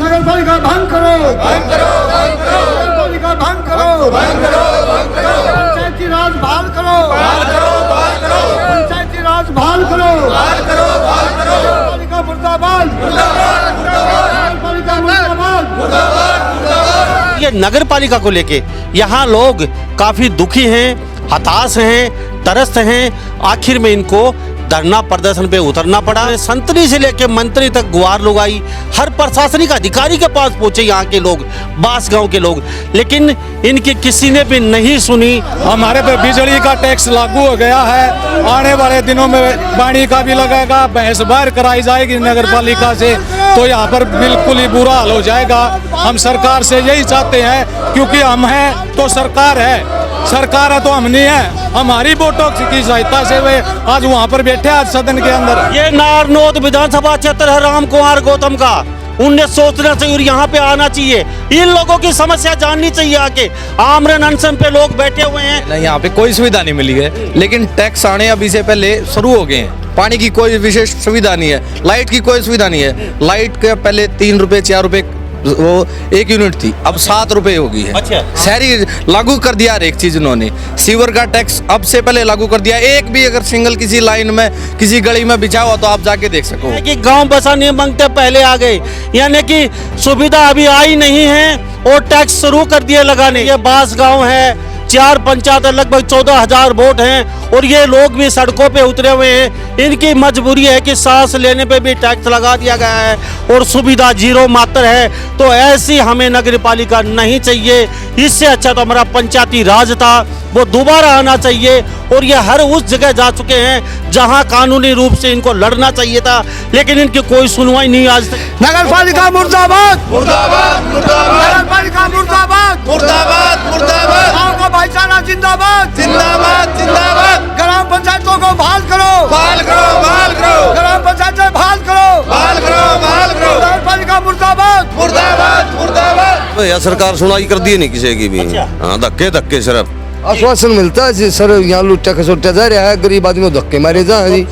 नगर पालिका भंग करो, भंग करो, भंग करो, नगर पालिका भंग करो, भंग करो, भंग करो, पंचायती राज बहाल करो, बहाल करो, बहाल करो, पंचायती राज बहाल करो, बहाल करो, बहाल करो, नगर पालिका मुर्दाबाद, मुर्दाबाद, मुर्दाबाद, नगर पालिका मुर्दाबाद, मुर्दाबाद, मुर्दाबाद। ये नगर पालिका को लेके यहाँ लोग काफी दुखी हैं, हताश हैं, त्रस्त हैं। आखिर में इनको धरना प्रदर्शन पे उतरना पड़ा। संतरी से लेकर मंत्री तक गुहार लोग आई, हर प्रशासनिक अधिकारी के पास पहुंचे यहाँ के लोग, बास गांव के लोग, लेकिन इनकी किसी ने भी नहीं सुनी। हमारे पे बिजली का टैक्स लागू हो गया है, आने वाले दिनों में पानी का भी लगेगा, भैंस बाहर कराई जाएगी नगर पालिका से, तो यहाँ पर बिल्कुल ही बुरा हाल हो जाएगा। हम सरकार से यही चाहते हैं, क्योंकि हम हैं तो सरकार है, सरकार है तो हम नहीं है। हमारी वोटों की सहायता से वे आज वहाँ पर बैठे आज सदन के अंदर। ये नारनौद विधानसभा क्षेत्र है राम कुमार गौतम का, उन्हें सोचना चाहिए और यहाँ पे आना चाहिए, इन लोगों की समस्या जाननी चाहिए। आके आमरण अनशन पे लोग बैठे हुए हैं। यहाँ पे कोई सुविधा नहीं मिली है, लेकिन टैक्स आने अभी से पहले शुरू हो गए हैं। पानी की कोई विशेष सुविधा नहीं है, लाइट की कोई सुविधा नहीं है। लाइट के पहले 3 रुपए 4 रुपए वो 1 यूनिट थी, अब 7 रुपए हो गई है। अच्छा। शहरी लागू कर दिया हर एक चीज उन्होंने। सीवर का टैक्स अब से पहले लागू कर दिया। एक भी अगर सिंगल किसी लाइन में किसी गली में बिछा हुआ तो आप जाके देख सको कि गांव बसाने मांगते पहले आ गए, यानी कि सुविधा अभी आई नहीं है और टैक्स शुरू कर दिए लगाने। ये बास गांव है, 4 पंचायत, लगभग 14,000 वोट हैं और ये लोग भी सड़कों पे उतरे हुए हैं। इनकी मजबूरी है कि सांस लेने पे भी टैक्स लगा दिया गया है और सुविधा जीरो मात्र है। तो ऐसी हमें नगर पालिका नहीं चाहिए। इससे अच्छा तो हमारा पंचायती राज था, वो दोबारा आना चाहिए। और ये हर उस जगह जा चुके हैं जहां कानूनी रूप से इनको लड़ना चाहिए था, लेकिन इनकी कोई सुनवाई नहीं आज तक। नगर पालिका मुर्दाबाद, मुर्दाबाद, मुर्दाबाद, नगर पालिका मुर्दाबाद, मुर्दाबाद, मुर्दाबाद, गांव का भाईचारा जिंदाबाद, जिंदाबाद, जिंदाबाद, ग्राम पंचायतों को बहाल करो, बहाल करो, बहाल करो, ग्राम पंचायतें बहाल करो, बहाल करो, बहाल करो, नगर पालिका मुर्दाबाद, मुर्दाबाद, मुर्दाबाद। यह सरकार सुनाई कर दी नहीं किसी की भी। हाँ, धक्के धक्के सिर्फ आश्वासन मिलता है जी, सर यहाँ लुट्टा खसोटा जा रहा है, गरीब आदमी को धक्के मारे जा रही।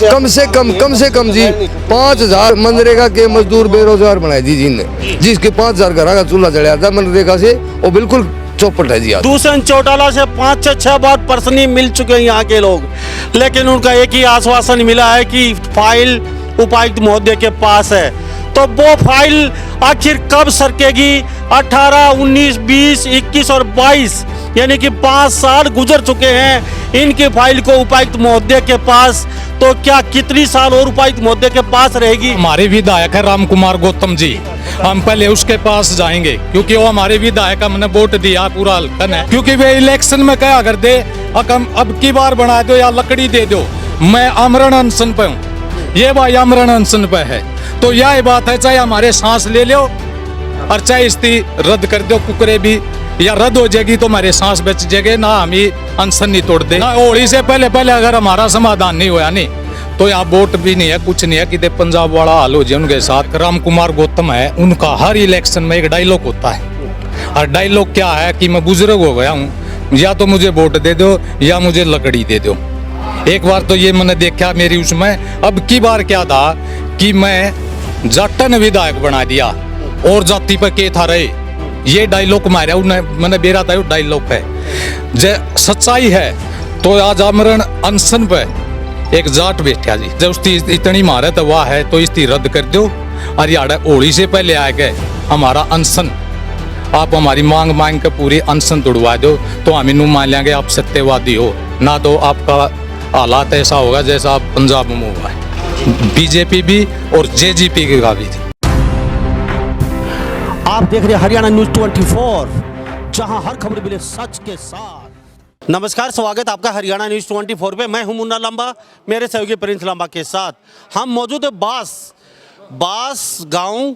कम से कम जी 5,000 मनरेगा के मजदूर बेरोजगार बनाए जी ने, जिसके 5,000 घर का चूल्हा जलाया था मनरेगा से, वो बिल्कुल चौपट है जी। दूसरे चौटाला से 5 से 6 बार पर्सनली मिल चुके हैं यहाँ के लोग, लेकिन उनका एक ही आश्वासन मिला है कि फाइल उपायुक्त महोदय के पास है। तो वो फाइल आखिर कब सरकेगी? 18, 19, 20, 21 और 22 यानी कि 5 साल गुजर चुके हैं इनकी फाइल को उपायुक्त महोदय के पास। तो क्या कितनी साल और उपायुक्त महोदय के पास रहेगी? हमारे विधायक है राम कुमार गौतम जी, हम पहले उसके पास जाएंगे, क्योंकि वो हमारे विधायक, हमने वोट दिया पूरा हल्का है, क्योंकि वे इलेक्शन में क्या कर दे, अब की बार बना दो या लकड़ी दे दो। मैं आमरण अनशन पे हूँ, ये भाई आमरण अनशन पे है, तो यह बात है, चाहे हमारे सांस ले लो और चाहे इसकी रद्द कर दो, कुकरे भी या रद्द हो जाएगी तो हमारे सांस बच जाएंगे ना, हम ही अनशन नहीं तोड़ दे। होली से पहले अगर हमारा समाधान नहीं हुआ नहीं तो यहाँ वोट भी नहीं है, कुछ नहीं है कि पंजाब वाला हाल हो जाए उनके साथ। राम कुमार गौतम है, उनका हर इलेक्शन में एक डायलॉग होता है, और डायलॉग क्या है कि मैं बुजुर्ग हो गया हूँ, या तो मुझे वोट दे दो या मुझे लकड़ी दे दो। एक बार तो ये मैंने देखा मेरी उसमें। अब की बार क्या था कि मैं जाटन विधायक बना दिया और जाति पर के था रहे, ये डायलॉग मारा मैंने बेरा था, डायलॉग है जे सच्चाई है। तो आज आमरण अनशन पे एक जाट बैठा जी, जब उसकी इतनी महारत हुआ है तो इसकी रद्द कर दो, और यार होली से पहले आ गए हमारा अनशन, आप हमारी मांग के पूरी अनशन तोड़वा दो, तो हम इन्हों मान लेंगे आप सत्यवादी हो, ना तो आपका हालात ऐसा होगा जैसा आप पंजाब में हुआ है, बीजेपी भी और जेजेपी का भी। आप देख रहे हैं हरियाणा न्यूज 24, जहां हर खबर मिले सच के साथ। नमस्कार, स्वागत आपका हरियाणा न्यूज 24 पे। मैं हूं मुन्ना लांबा, मेरे सहयोगी प्रिंस लांबा के साथ हम मौजूद है बास गांव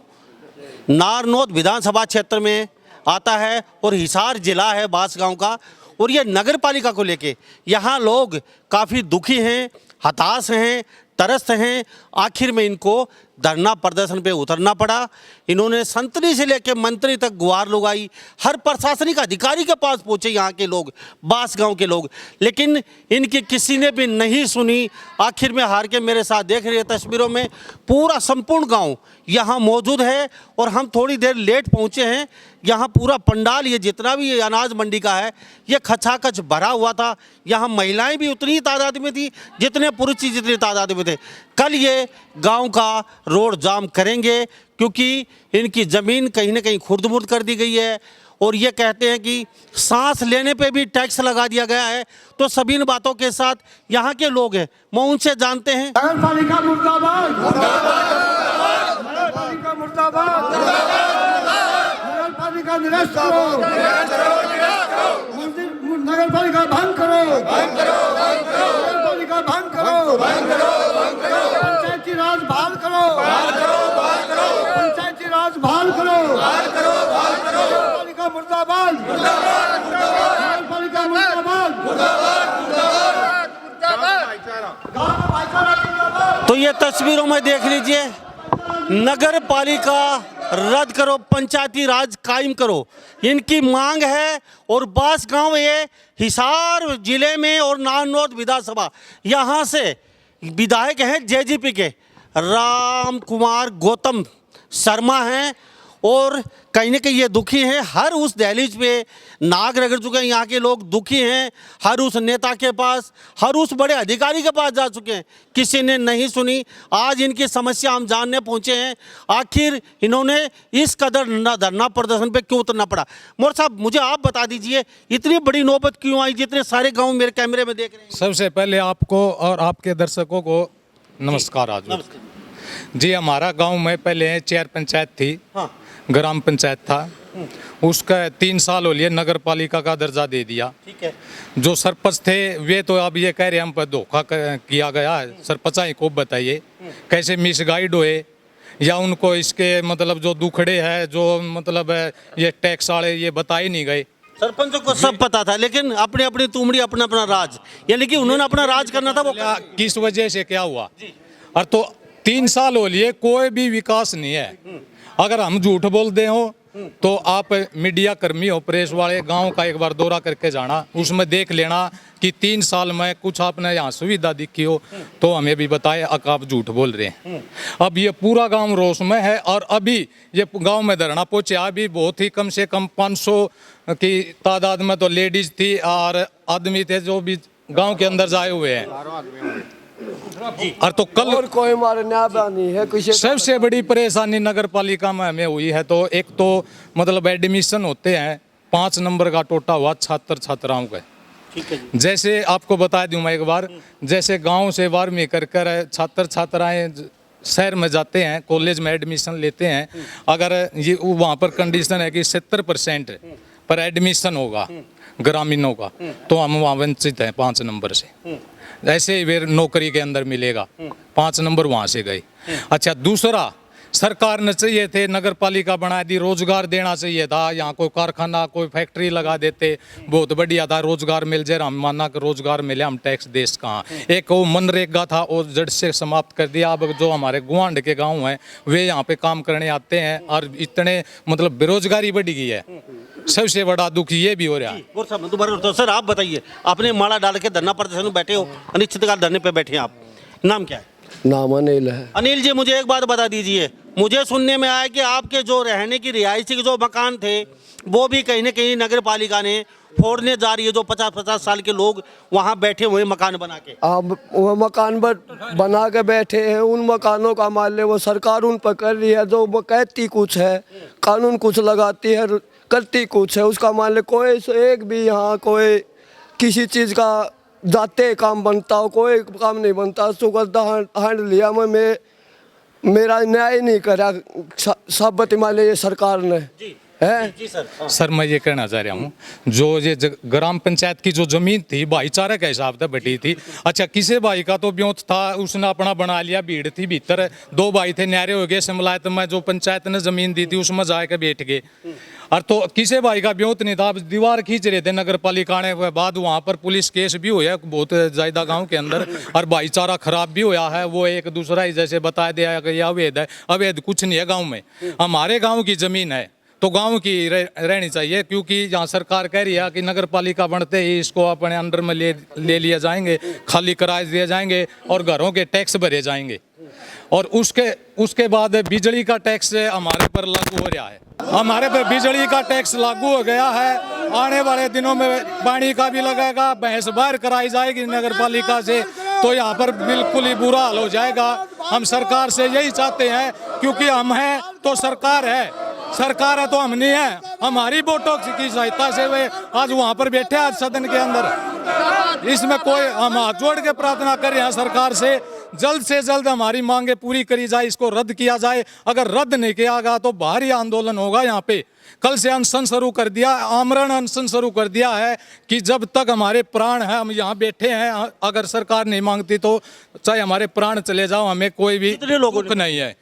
नारनौद विधानसभा क्षेत्र में आता है और हिसार जिला है बास गांव का। और ये नगर पालिका को लेके यहाँ लोग काफ़ी दुखी हैं, हताश हैं, त्रस्त हैं। आखिर में इनको धरना प्रदर्शन पे उतरना पड़ा। इन्होंने संतरी से लेकर मंत्री तक गुहार लगाई, हर प्रशासनिक अधिकारी के पास पहुंचे यहाँ के लोग, बास गांव के लोग, लेकिन इनकी किसी ने भी नहीं सुनी। आखिर में हार के मेरे साथ देख रही है तस्वीरों में पूरा संपूर्ण गांव यहाँ मौजूद है और हम थोड़ी देर लेट पहुँचे हैं। यहाँ पूरा पंडाल, ये जितना भी ये अनाज मंडी का है, ये खचाखच भरा हुआ था। यहाँ महिलाएं भी उतनी ही तादाद में थी जितने पुरुष जितनी तादाद में थे। कल ये गांव का रोड जाम करेंगे क्योंकि इनकी ज़मीन कहीं ना कहीं खुर्द-मुर्द कर दी गई है और ये कहते हैं कि सांस लेने पे भी टैक्स लगा दिया गया है। तो सभी इन बातों के साथ यहाँ के लोग हैं, मैं उनसे जानते हैं। नगर पालिका मुर्दाबाद, नगर पालिका मुर्दाबाद, नगर पालिका निरस्त करो, नगर पालिका भंग करो, नगर पालिका भंग करो, पंचायती राज बहाल करो, पंचायती राज बहाल करो, नगर पालिका मुर्दाबाद, नगर पालिका मुर्दाबाद, तो ये तस्वीरों में देख लीजिए, नगर पालिका रद्द करो, पंचायती राज कायम करो, इनकी मांग है। और बास गांव ये हिसार जिले में और नारनौल विधानसभा, यहाँ से विधायक हैं जेजेपी के राम कुमार गौतम शर्मा हैं और कहीं ना कहीं ये दुखी हैं। हर उस दहलीज पे नाग रगड़ चुके हैं, यहाँ के लोग दुखी हैं। हर उस नेता के पास, हर उस बड़े अधिकारी के पास जा चुके हैं, किसी ने नहीं सुनी। आज इनकी समस्या हम जानने पहुँचे हैं, आखिर इन्होंने इस कदर धरना प्रदर्शन पे क्यों उतरना पड़ा। मोर साहब, मुझे आप बता दीजिए, इतनी बड़ी नौबत क्यों आई, जितने सारे गाँव मेरे कैमरे में देख रहे हैं। सबसे पहले आपको और आपके दर्शकों को नमस्कार। आज जी, हमारा गांव में पहले 4 पंचायत थी। हाँ। ग्राम पंचायत था, उसका 3 साल हो लिए नगर पालिका का दर्जा दे दिया। ठीक है। जो सरपंच थे वे तो अब ये कह रहे हम पर धोखा किया गया है। सरपंच को बताइए कैसे मिसगाइड हुए, या उनको इसके मतलब जो दुखड़े है, जो मतलब ये टैक्स वाले ये बताए नहीं गए। सरपंचों को सब पता था, लेकिन अपनी अपनी तुमड़ी, अपना अपना राज, यानी कि उन्होंने अपना राज करना था, वो किस वजह से क्या हुआ। और तो 3 साल हो लिए कोई भी विकास नहीं है। अगर हम झूठ बोल दे हो तो आप मीडिया कर्मी हो, प्रेस वाले, गांव का एक बार दौरा करके जाना, उसमें देख लेना कि 3 साल में कुछ आपने यहाँ सुविधा दिखी हो तो हमें भी बताए। आप झूठ बोल रहे हैं। अब ये पूरा गांव रोष में है और अभी ये गांव में धरना पहुंचे, अभी बहुत ही कम से कम 500 की तादाद में तो लेडीज थी और आदमी थे जो भी गांव के अंदर जाए हुए हैं। और तो कल और कोई हमारे न्याय नहीं है। किसी सबसे बड़ी परेशानी नगर पालिका में हमें हुई है, तो एक तो मतलब एडमिशन होते हैं 5 नंबर का टोटा हुआ छात्र छात्राओं का। ठीक है जी। जैसे आपको बता दूं मैं एक बार, जैसे गांव से 12वीं कर छात्र छात्राएं शहर में जाते हैं, कॉलेज में एडमिशन लेते हैं, अगर ये वहाँ पर कंडीशन है कि 70% पर एडमिशन होगा ग्रामीणों का, तो हम वहाँ वंचित हैं 5 नंबर से। ऐसे ही वे नौकरी के अंदर मिलेगा, 5 नंबर वहाँ से गए। अच्छा, दूसरा सरकार ने चाहिए थे नगर पालिका बना दी, रोजगार देना चाहिए था, यहाँ कोई कारखाना कोई फैक्ट्री लगा देते, बहुत बढ़िया था, रोजगार मिल जाए। हम माना कि रोजगार मिले, हम टैक्स देश कहाँ। एक वो मनरेगा था, वो जड़ से समाप्त कर दिया। अब जो हमारे गुआंढ के गांव हैं वे यहाँ पे काम करने आते हैं और इतने मतलब बेरोजगारी बढ़ गई है। सबसे बड़ा दुख ये भी हो रहा है। और सब दोबारा तो सर आप बताइए, आपने माला डाल के धरना प्रदर्शन में बैठे हो, अनिश्चितकाल धरने पे बैठे हैं आप, नाम क्या है? नाम अनिल है। अनिल जी, मुझे एक बात बता दीजिए, मुझे सुनने में आया कि आपके जो रहने की रिहायशी के जो मकान थे वो भी कहीं ना कहीं नगर पालिका ने फोड़ने जा रही है। जो 50-50 साल के लोग वहाँ बैठे हुए मकान बना के, अब वो मकान बना के बैठे हैं, उन मकानों का मान ले वो सरकार उन पर कर रही है। जो वो कहती कुछ है, कानून कुछ लगाती है, करती कुछ है, उसका मान ले कोई एक भी यहाँ कोई किसी चीज़ का जाते काम बनता हो, कोई काम नहीं बनता। सुगंधा हैंड लिया मैं मेरा न्याय नहीं करा सब मान ले ये सरकार ने। है। जी सर। सर मैं ये कहना चाह रहा हूँ, जो ये ग्राम पंचायत की जो जमीन थी भाईचारे के हिसाब से बटी थी। अच्छा किसी भाई का तो ब्योत था, उसने अपना बना लिया, भीड़ थी भीतर, 2 भाई थे, न्यारे हो गए, समलायत में जो पंचायत ने जमीन दी थी उसमें जाके बैठ गए। और तो किसी भाई का ब्योत नहीं था, दीवार खींच रहे थे नगर पालिका ने, बाद वहाँ पर पुलिस केस भी हुआ बहुत ज्यादा गाँव के अंदर, और भाईचारा खराब भी हुआ है। वो एक दूसरा ही जैसे बता दिया कि अवैध है, अवैध कुछ नहीं है गाँव में। हमारे गाँव की जमीन है तो गांव की रहनी चाहिए, क्योंकि यहाँ सरकार कह रही है कि नगर पालिका बनते ही इसको अपने अंडर में ले लिए जाएंगे, खाली कराए दिए जाएंगे और घरों के टैक्स भरे जाएंगे। और उसके बाद बिजली का टैक्स हमारे पर लागू हो रहा है, हमारे पर बिजली का टैक्स लागू हो गया है। आने वाले दिनों में पानी का भी लगेगा, भैंस बाहर कराई जाएगी नगर पालिका से, तो यहाँ पर बिल्कुल ही बुरा हाल हो जाएगा। हम सरकार से यही चाहते हैं, क्योंकि हम हैं तो सरकार है, सरकार है तो हम नहीं है। हमारी वोटों की सहायता से वे आज वहाँ पर बैठे आज सदन के अंदर। इसमें कोई हम हाथ जोड़ के प्रार्थना कर रहे हैं सरकार से जल्द हमारी मांगे पूरी करी जाए, इसको रद्द किया जाए। अगर रद्द नहीं किया गया तो भारी आंदोलन होगा यहाँ पे। कल से अनशन शुरू कर दिया, आमरण अनशन शुरू कर दिया है कि जब तक हमारे प्राण है हम यहाँ बैठे हैं, अगर सरकार नहीं मांगती तो चाहे हमारे प्राण चले जाओ, हमें कोई भी दुख नहीं है।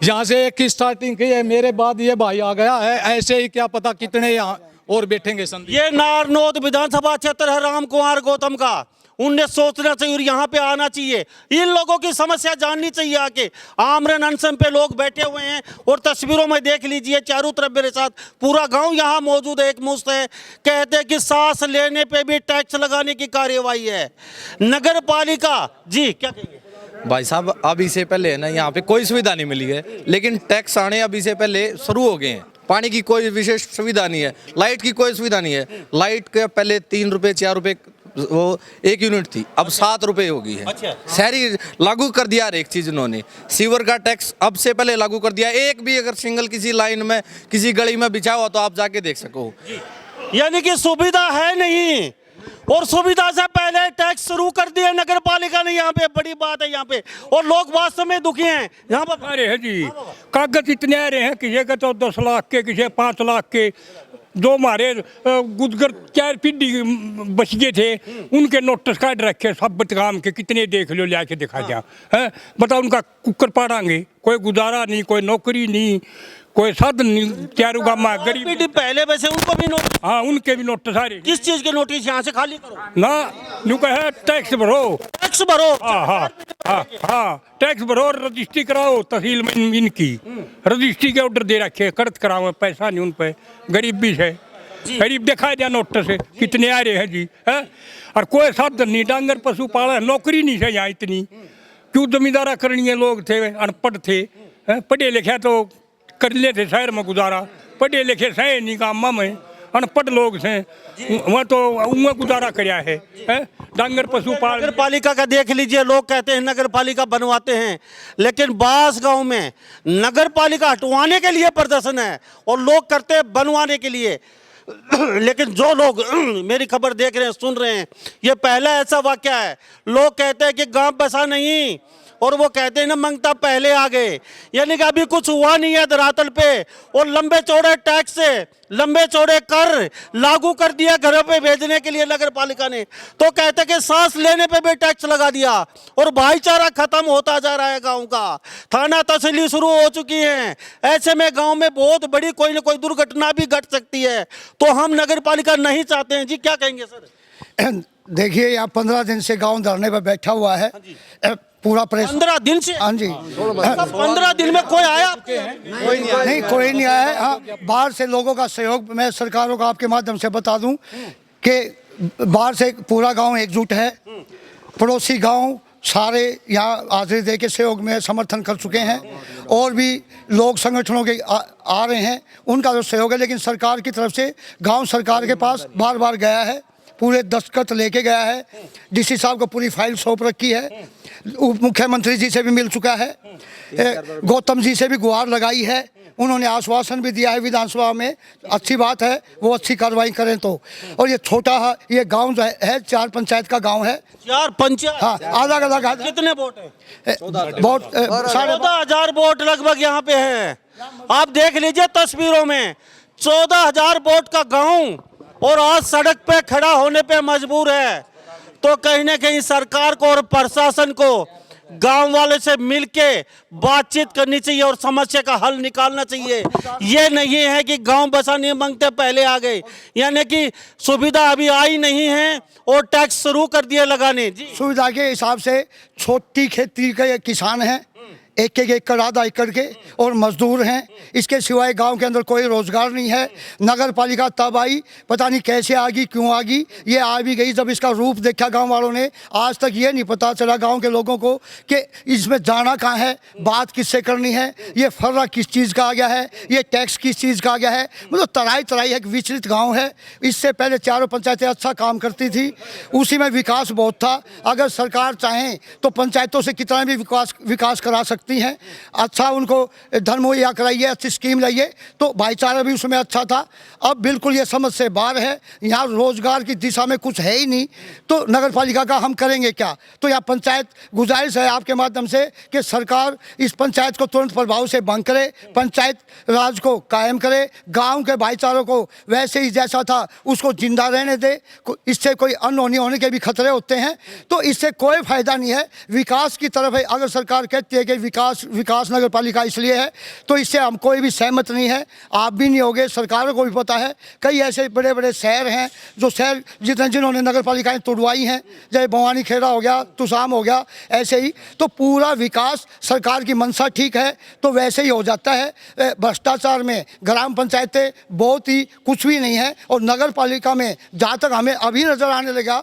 यहाँ से एक की स्टार्टिंग की है, मेरे बाद ये भाई आ गया है, ऐसे ही क्या पता कितने यहाँ और बैठेंगे। ये नारनौद विधानसभा क्षेत्र है राम कुमार गौतम का। उन्हें सोचना चाहिए और यहाँ पे आना चाहिए, इन लोगों की समस्या जाननी चाहिए आके। आमरण अनशन पे लोग बैठे हुए हैं और तस्वीरों में देख लीजिए, चारों तरफ मेरे साथ पूरा गांव यहाँ मौजूद है, एक मुश्त है। कहते हैं कि सांस लेने पे भी टैक्स लगाने की कार्यवाही है नगर पालिका। जी क्या कहेंगे भाई साहब? अभी से पहले है ना यहाँ पे कोई सुविधा नहीं मिली है, लेकिन टैक्स आने अभी से पहले शुरू हो गए हैं। पानी की कोई विशेष सुविधा नहीं है, लाइट की कोई सुविधा नहीं है। लाइट के पहले 3 रुपए 4 रुपए वो 1 यूनिट थी, अब 7 रुपए हो गई है। अच्छा। शहरी लागू कर दिया हर एक चीज इन्होंने। सीवर का टैक्स अब से पहले लागू कर दिया। एक भी अगर सिंगल किसी लाइन में किसी गली में बिछा हुआ तो आप जाके देख सको। यानी कि सुविधा है नहीं, और सुविधा से पहले टैक्स शुरू कर दिए नगर पालिका ने। यहाँ पे बड़ी बात है यहाँ पे, और लोग वास्तव में दुखी हैं यहाँ पर। अरे है जी, कागज इतने आ रहे हैं, किसी के तो 10 लाख के, किसी 5 लाख के। जो हमारे गुजगर 4 पीढ़ी बच गए थे, उनके नोटिस काट रखे सब काम के, कितने देख लो, ला के दिखा जा है। बताओ उनका कुकर पाड़ांगे, कोई गुजारा नहीं, कोई नौकरी नहीं, कोई साधन नहीं। चारों गाँव में गरीब पहले वैसे उनको भी नोटिस, हाँ उनके भी नोटिस आ रहे। किस चीज के नोटिस? यहाँ से खाली करो ना, यूँ कहे टैक्स भरो, टैक्स भरो। हाँ हाँ हाँ हाँ, टैक्स भरो, रजिस्ट्री कराओ तहसील में इनकी, रजिस्ट्री के ऑर्डर दे रखे, कर्ज कराओ, पैसा नहीं उन पे, गरीब भी है। गरीब दिखाई दिया नोटिस है कितने आ रहे हैं जी है। और कोई साधन नहीं, डांगर पशु पाला, नौकरी नहीं है यहाँ इतनी। क्यों जमींदारा करनी है, लोग थे अनपढ़ थे, पढ़े लिखे तो कर लेते शहर में गुजारा, पढ़े लिखे सही नहीं गाँव में, अनपढ़ लोग हैं वहाँ तो उनमें गुजारा कराया है। डांगर पशुपालन। नगर पालिका का देख लीजिए, लोग कहते हैं नगर पालिका बनवाते हैं, लेकिन बास गांव में नगर पालिका हटवाने के लिए प्रदर्शन है और लोग करते हैं बनवाने के लिए। लेकिन जो लोग मेरी खबर देख रहे हैं, सुन रहे हैं, ये पहला ऐसा वाकया है। लोग कहते हैं कि गांव बसा नहीं, और वो कहते हैं ना मंगता पहले आ गए। यानी कि अभी कुछ हुआ नहीं है धरातल पे, और लंबे चौड़े टैक्स से लंबे चौड़े कर लागू कर दिया घरों पे भेजने के लिए नगर पालिका ने। तो कहते कि सांस लेने पे भी टैक्स लगा दिया, और भाईचारा खत्म होता जा रहा है गांव का। थाना तहसील शुरू हो चुकी है, ऐसे में गांव में बहुत बड़ी कोई ना कोई दुर्घटना भी घट सकती है। तो हम नगर पालिका नहीं चाहते हैं। जी क्या कहेंगे सर? देखिए यहाँ 15 दिन से गांव धरने पर बैठा हुआ है, पूरा प्रेस 15 दिन से। हाँ जी, 15 दिन में कोई आया? नहीं कोई नहीं आया है। हाँ, बाहर से लोगों का सहयोग, मैं सरकारों का आपके माध्यम से बता दूं कि बाहर से पूरा गांव एकजुट है। पड़ोसी गांव सारे यहाँ हाजिरी दे के सहयोग में समर्थन कर चुके हैं, और भी लोग संगठनों के आ रहे हैं, उनका जो सहयोग है। लेकिन सरकार की तरफ से गाँव सरकार के पास बार बार गया है, पूरे दस्तखत लेके गया है, डीसी साहब को पूरी फाइल सौंप रखी है, मुख्यमंत्री जी से भी मिल चुका है, गौतम जी से भी गुहार लगाई है, उन्होंने आश्वासन भी दिया है विधानसभा में। अच्छी बात है, वो अच्छी कार्रवाई करें तो। और ये छोटा ये गांव जो है 4 पंचायत का गांव है। 4 पंचायत? हाँ, अलग अलग। कितने वोट है? वोट 14,000 वोट लगभग यहाँ पे है। आप देख लीजिए तस्वीरों में, 14,000 वोट का गांव और आज सड़क पे खड़ा होने पे मजबूर है। तो कहीं ना कहीं सरकार को और प्रशासन को गांव वाले से मिलके बातचीत करनी चाहिए और समस्या का हल निकालना चाहिए। ये नहीं है कि गांव बसाने मांगते पहले आ गए, यानी कि सुविधा अभी आई नहीं है और टैक्स शुरू कर दिए लगाने। जी सुविधा के हिसाब से छोटी खेती के किसान हैं, एक एकड़ आधा एकड़ के, और मजदूर हैं। इसके सिवाय गांव के अंदर कोई रोजगार नहीं है। नगर पालिका तब आई, पता नहीं कैसे आ गई, क्यों आ गई, ये आ भी गई जब इसका रूप देखा गांव वालों ने। आज तक ये नहीं पता चला गांव के लोगों को कि इसमें जाना कहाँ है, बात किससे करनी है, ये फर्रा किस चीज़ का आ गया है, ये टैक्स किस चीज़ का आ गया है। मतलब तराई तराई एक विचलित गाँव है। इससे पहले चारों पंचायतें अच्छा काम करती थी, उसी में विकास बहुत था। अगर सरकार चाहें तो पंचायतों से कितना भी विकास करा सकती हैं। अच्छा उनको धन मुहैया कराइए, अच्छी स्कीम लाइए, तो भाईचारा भी उसमें अच्छा था। अब बिल्कुल ये समझ से बाहर है। यहाँ रोजगार की दिशा में कुछ है ही नहीं, तो नगर पालिका का हम करेंगे क्या। तो यहाँ पंचायत गुजारिश है आपके माध्यम से कि सरकार इस पंचायत को तुरंत प्रभाव से भंग करे, पंचायत राज को कायम करे, गाँव के भाईचारों को वैसे ही जैसा था उसको जिंदा रहने दे। इससे कोई अनहोनी होने के भी खतरे होते हैं, तो इससे कोई फायदा नहीं है। विकास की तरफ है। अगर सरकार कहती है कि विकास नगर पालिका इसलिए है, तो इससे हम कोई भी सहमत नहीं है। आप भी नहीं होगे, सरकारों को भी पता है। कई ऐसे बड़े बड़े शहर हैं जो शहर जिन्होंने नगर पालिकाएं तोड़वाई हैं, जैसे भवानी खेड़ा हो गया, तुसाम हो गया, ऐसे ही। तो पूरा विकास सरकार की मंशा ठीक है तो वैसे ही हो जाता है। भ्रष्टाचार में ग्राम पंचायतें बहुत ही कुछ भी नहीं है, और नगर पालिका में जहाँ तक हमें अभी नज़र आने लगा,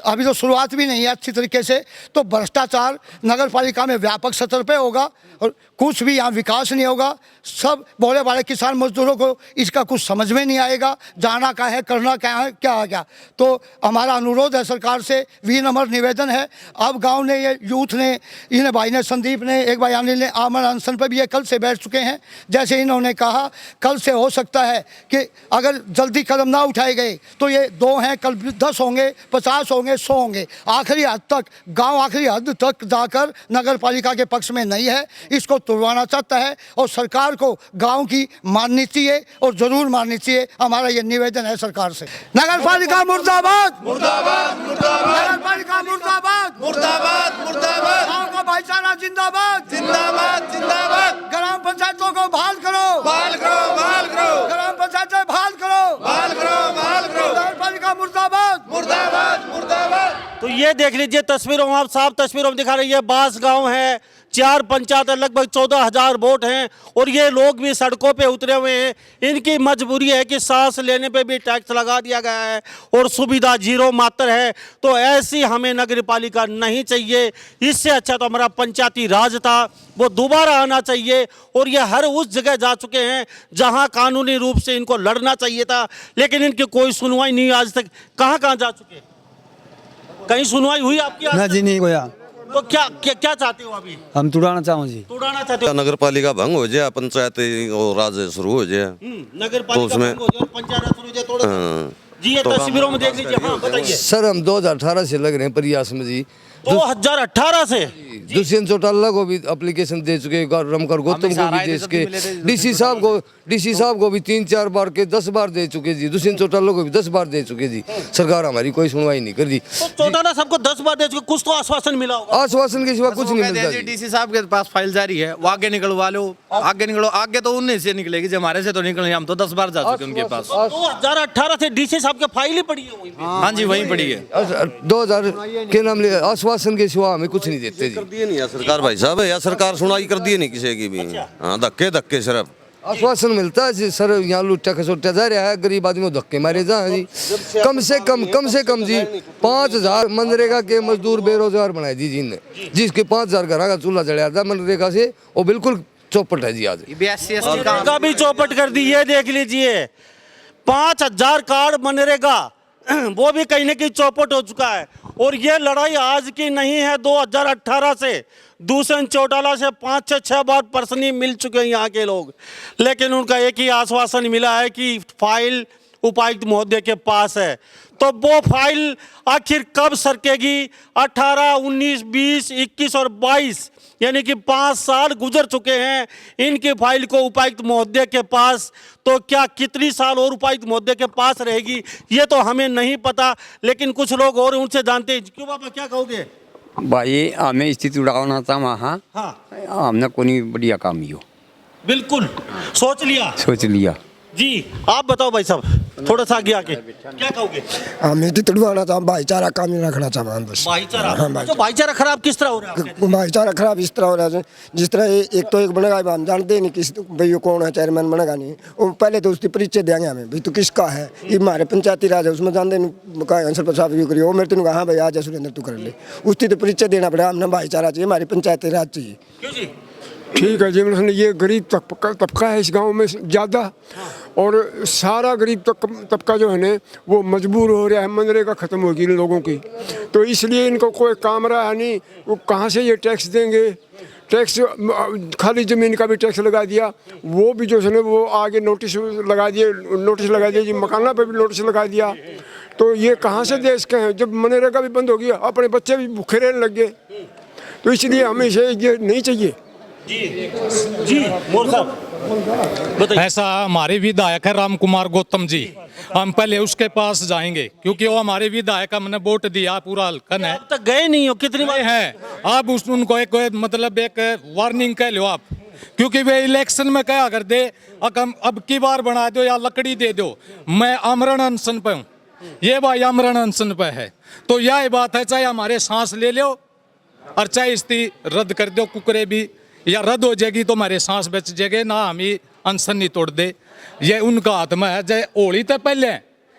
अभी तो शुरुआत भी नहीं है अच्छी तरीके से, तो भ्रष्टाचार नगर पालिका में व्यापक स्तर पे होगा और कुछ भी यहाँ विकास नहीं होगा। सब भोले भाले किसान मजदूरों को इसका कुछ समझ में नहीं आएगा, जाना क्या है, करना क्या है, क्या आ गया। तो हमारा अनुरोध है सरकार से, विनम्र निवेदन है। अब गांव ने, ये यूथ ने, इन भाई ने, संदीप ने, एक भाई अनिल ने आमरण अनशन पर भी ये कल से बैठ चुके हैं। जैसे इन्होंने कहा, कल से हो सकता है कि अगर जल्दी कदम ना उठाए गए तो ये 2 हैं, कल 10 होंगे, 50 होंगे, 100 होंगे। आखिरी हद तक गांव आखिरी हद तक जाकर नगर पालिका के पक्ष में नहीं है, इसको तोड़वाना चाहता है। और सरकार को गांव की माननी चाहिए और जरूर माननी चाहिए। हमारा ये निवेदन है सरकार से। नगर पालिका मुर्दाबाद, मुर्दाबाद मुर्दाबाद, नगर पालिका मुर्दाबाद, मुर्दाबाद मुर्दाबाद, गांव का भाईचारा जिंदाबाद, जिंदाबाद जिंदाबाद, ग्राम पंचायतों को बहाल करो, बहाल करो, बहाल करो, ग्राम पंचायतें बहाल करो, बहाल करो, बहाल करो, नगर पालिका मुर्दाबाद, मुर्दाबाद मुर्दाबाद। तो ये देख लीजिए तस्वीरों, आप साफ तस्वीरों में दिखा रही है। बास गांव है, 4 पंचायत, लगभग 14,000 वोट हैं और ये लोग भी सड़कों पे उतरे हुए हैं। इनकी मजबूरी है कि सांस लेने पे भी टैक्स लगा दिया गया है और सुविधा जीरो मात्र है। तो ऐसी हमें नगर पालिका नहीं चाहिए। इससे अच्छा तो हमारा पंचायती राज था, वो दोबारा आना चाहिए। और ये हर उस जगह जा चुके हैं जहां कानूनी रूप से इनको लड़ना चाहिए था, लेकिन इनकी कोई सुनवाई नहीं आज तक। कहाँ कहाँ जा चुके हैं? कहीं सुनवाई हुई आपकी आज ना तक? जी नहीं होया। तो क्या क्या क्या चाहते हो अभी? हम तुड़ाना चाहो जी। तोड़ाना चाहते हो? नगर पालिका भंग हो जाए, पंचायत और राज शुरू हो जाए। नगर पालिका उसमें- भंग हो जाए और पंचायत राज शुरू हो जाए, तोड़ दो। हाँ। जी ये तो तस्वीरों में देख लीजिए। हाँ बताइए। सर हम 2018 से लग रहे हैं प्रयास में जी। 2018 से दुष्यंत चौटाला को भी एप्लीकेशन दे चुके, रमकर गौतम को भी दे चुके, डीसी साहब को भी 3-4 बार के 10 बार दे चुके जी, दुष्यंत चौटाला को भी 10 बार दे चुके जी। सरकार हमारी कोई सुनवाई नहीं कर दी। तो चौटाला सबको 10 बार दे चुके, कुछ तो आश्वासन मिला होगा। आश्वासन के सिवा कुछ नहीं मिलता जी। डीसी साहब के पास फाइल जारी है, वो आगे निकलवा लो, आगे निकलो। आगे तो उन्हीं से निकलेगी, जो हमारे से तो निकलेगी। हम तो 10 बार जा चुके उनके पास। 2018 से डीसी साहब के फाइल ही पड़ी है वहीं पे। हाँ जी, वहीं पड़ी है। 2000 के नाम ले आश्वासन के सिवा हमें कुछ नहीं देते जी। कर दिए नहीं यार सरकार, भाई साहब या सरकार सुनाई कर दिए नहीं किसी की भी। हाँ धक्के धक्के सिर्फ आश्वासन मिलता है जी। सर यहाँ लुट्टा खसोटा जा रहा है, गरीब आदमी को धक्के मारे जा जी। कम से कम जी 5,000 मनरेगा के मजदूर बेरोजगार बनाए जी जिनने, जिसके 5,000 घर का चूल्हा जलाया था मनरेगा से, वो बिल्कुल चौपट है जी आज। मनरेगा भी चौपट कर दी। ये देख लीजिए 5,000 कार्ड मनरेगा वो भी कहीं ना कहीं चौपट हो चुका है। और ये लड़ाई आज की नहीं है, 2018 से दूसरे चौटाला से 5-6 बार पर्सनली मिल चुके हैं यहाँ के लोग, लेकिन उनका एक ही आश्वासन मिला है कि फाइल उपायुक्त महोदय के पास है। तो वो फाइल आखिर कब सरकेगी? 18, 19, 20, 21 और 22 यानी कि 5 साल गुजर चुके हैं इनकी फाइल को उपायुक्त महोदय के पास। तो क्या कितनी साल और उपायुक्त महोदय के पास रहेगी ये तो हमें नहीं पता, लेकिन कुछ लोग और उनसे जानते हैं। क्यों बाबा, क्या कहोगे? भाई हमें स्थिति उड़ाना था वहाँ। हाँ, हमने कोई बढ़िया काम ही हो बिल्कुल सोच लिया। सोच लिया जी, आप बताओ भाई साहब, थोड़ा सा आगे आके क्या कहोगे? हमें तो तुड़वाना था, भाईचारा काम नहीं रखना चाहता हम बस। भाईचारा, हाँ, तो भाईचारा खराब किस तरह हो रहा है? भाईचारा खराब इस तरह हो रहा है जिस तरह एक तो एक बनेगा, हम जानते ही नहीं किस भाई कौन है चेयरमैन बनेगा नहीं। वो पहले तो उसकी परिचय देंगे हमें, भाई तो किसका है। ये हमारे पंचायती राज है, उसमें जानते नहीं कहा सरपंच साहब यू करिए, वो मेरे तेन हाँ भाई आज सुरेंद्र तू कर ले, उसकी तो परिचय देना पड़ेगा। हमने भाईचारा चाहिए, हमारी पंचायती राज चाहिए। क्यों जी? ठीक है जीवन, ये गरीब तबका है इस गांव में ज़्यादा, और सारा गरीब तबका जो है ना वो मजबूर हो रहा है। मनरेगा ख़त्म होगी इन लोगों की, तो इसलिए इनको कोई काम रहा है नहीं। वो कहाँ से ये टैक्स देंगे? टैक्स खाली ज़मीन का भी टैक्स लगा दिया, वो भी जो है ना वो आगे नोटिस लगा दिए जी, मकाना पे भी नोटिस लगा दिया। तो ये कहाँ से देश के हैं? जब मनरेगा भी बंद हो गया, अपने बच्चे भी भूखे रहने लग गए। तो इसलिए हमें ये नहीं चाहिए। जी मोर साहब बताइए। ऐसा हमारे विधायक है राम कुमार गौतम जी, हम पहले उसके पास जाएंगे क्योंकि वो हमारे विधायक, हमने वोट दिया पूरा हल्कन है। अब तक गए नहीं हो? कितनी बार है? आप उनको एक मतलब एक वार्निंग कह लो आप, क्योंकि वे इलेक्शन में क्या कर दे, अब की बार बना दो या लकड़ी दे दो। मैं आमरण अनशन पे हूँ, ये भाई आमरण अनशन पे है। तो यह बात है, चाहे हमारे सांस ले लो और चाहे इस्ती रद्द कर दो, कुकरे भी या रद्द हो जाएगी तो हमारे सांस बच जाएंगे ना, हम ही अनशन नहीं तोड़ दे। ये उनका हाथ में है। जय होली तो पहले,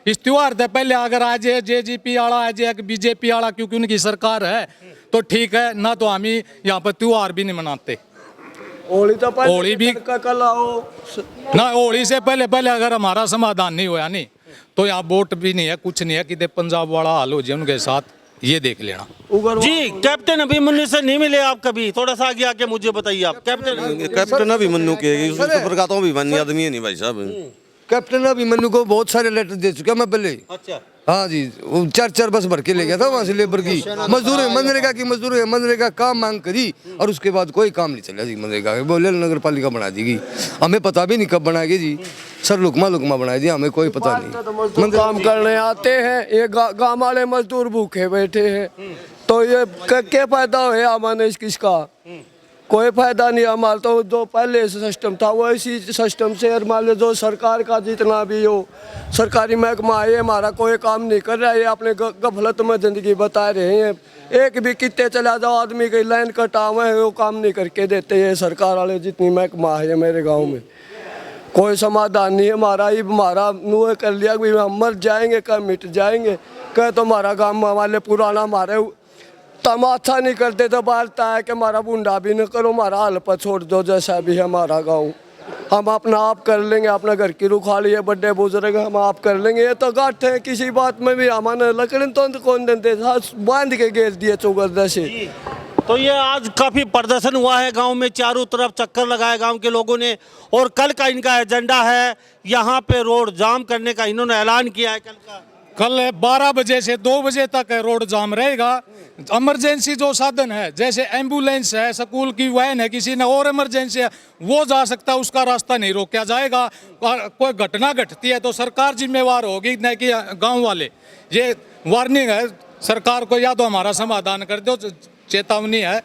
इस त्योहार से पहले अगर आज जेजेपी आला आज बीजेपी आला, क्योंकि उनकी सरकार है तो ठीक है, ना तो हम ही यहाँ पर त्योहार भी नहीं मनाते। होली तो पहले, होली भी कल आओ ना, होली से पहले अगर हमारा समाधान नहीं हुआ नहीं तो यहाँ वोट भी नहीं है, कुछ नहीं है कि पंजाब वाला हाल हो जाए उनके साथ, ये देख लेना। जी, कैप्टन अभिमन्यु से नहीं मिले आप कभी? थोड़ा सा आगे आके मुझे बताइए आप। कैप्टन अभिमन्यु के प्रकार तो अभिमानी आदमी है नहीं भाई साहब। कैप्टन अभिमन्यु को बहुत सारे लेटर दे चुका मैं पहले। अच्छा, हाँ जी, वो 4 बस भर के ले गया था वहाँ से लेबर की मजदूर, मनरेगा की मजदूर है, मनरेगा काम मांग करी और उसके बाद कोई काम नहीं चला जी मनरेगा। बोले नगर पालिका बना देगी, हमें पता भी नहीं कब बनाएगी जी, सर लुकमा बना दिया, हमें कोई पता नहीं। काम करने आते हैं, ये गाँव वाले मजदूर भूखे बैठे हैं, तो ये क्या फायदा है हमारे किसका? कोई फायदा नहीं। हमारा तो जो पहले सिस्टम था वो इसी सिस्टम से, मान लो जो सरकार का जितना भी हो सरकारी महकमा है, हमारा कोई काम नहीं कर रहा है, ये अपने गफलत में ज़िंदगी बता रहे हैं। एक भी कितने चला जाओ आदमी की लाइन कटा हुआ है, वो काम नहीं करके देते हैं सरकार वाले जितनी महकमा है मेरे गाँव में। कोई समाधान नहीं है हमारा, ये हमारा नुए कर लिया कि हम मर जाएंगे, कब मिट जाएंगे। कह तो हमारा गाँव वाले पुराना हमारे तमाशा नहीं करते तो बारता है कि हमारा बूंदा भी न करो, हमारा हाल पर छोड़ दो, जैसा भी है हमारा गाँव हम अपना आप कर लेंगे, अपना घर की रुखाली है, बड़े बुजुर्ग हम आप कर लेंगे। ये तो गाठ है, किसी बात में भी हमारे लकड़ी तो कौन देते, बांध के घेर दिए चौगरदा से। तो ये आज काफी प्रदर्शन हुआ है गांव में, चारों तरफ चक्कर लगाए गांव के लोगों ने, और कल का इनका एजेंडा है यहाँ पे रोड जाम करने का, इन्होंने ऐलान किया है कल 12 बजे से 2 बजे तक रोड जाम रहेगा। इमरजेंसी जो साधन है, जैसे एम्बुलेंस है, स्कूल की वैन है, किसी ने और इमरजेंसी है, वो जा सकता है, उसका रास्ता नहीं रोका जाएगा। कोई घटना घटती है तो सरकार जिम्मेवार होगी, न कि गांव वाले। ये वार्निंग है सरकार को, या तो हमारा समाधान कर दो, चेतावनी है,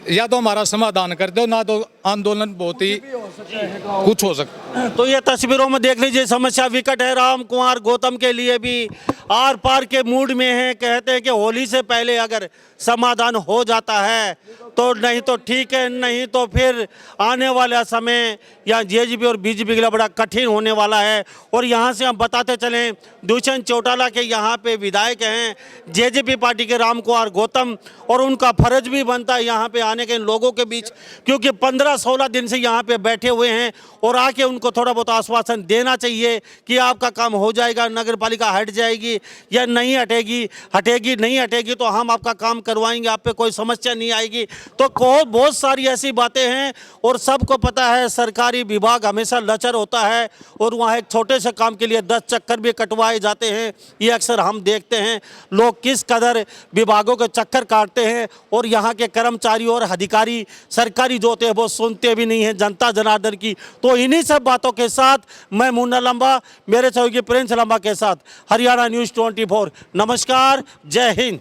या तो हमारा समाधान कर दो, ना तो आंदोलन बहुत ही कुछ हो सकता। तो ये तस्वीरों में देख लीजिए, समस्या विकट है। राम कुमार गौतम के लिए भी आर पार के मूड में है, कहते हैं कि होली से पहले अगर समाधान हो जाता है तो नहीं तो ठीक है, नहीं तो फिर आने वाला समय या जेजेपी और बीजेपी के लिए बड़ा कठिन होने वाला है। और यहाँ से हम बताते चलें, दुष्यंत चौटाला के यहाँ पे विधायक हैं जेजेपी पार्टी के राम कुमार गौतम, और उनका फर्ज भी बनता है यहाँ पे आने के इन लोगों के बीच, क्योंकि 15-16 दिन से यहाँ पे बैठे हुए हैं, और आके उनको थोड़ा बहुत आश्वासन देना चाहिए कि आपका काम हो जाएगा, नगर पालिका हट जाएगी, या नहीं हटेगी नहीं हटेगी तो हम आपका काम करवाएंगे, आप पे कोई समस्या नहीं आएगी। तो बहुत सारी ऐसी बातें हैं और सबको पता है सरकारी विभाग हमेशा लचर होता है और वहाँ एक छोटे से काम के लिए 10 चक्कर भी कटवाए जाते हैं। ये अक्सर हम देखते हैं लोग किस कदर विभागों के चक्कर काटते हैं और यहाँ के कर्मचारी और अधिकारी सरकारी जो होते हैं वो सुनते भी नहीं हैं जनता जनार्दन की। तो इन्हीं सब बातों के साथ मैं मुन्ना लंबा मेरे सहयोगी प्रिंस लंबा के साथ हरियाणा न्यूज़ 24। नमस्कार, जय हिंद।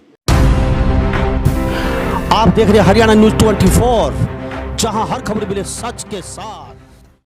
आप देख रहे हैं हरियाणा न्यूज़ 24, जहां हर खबर मिले सच के साथ।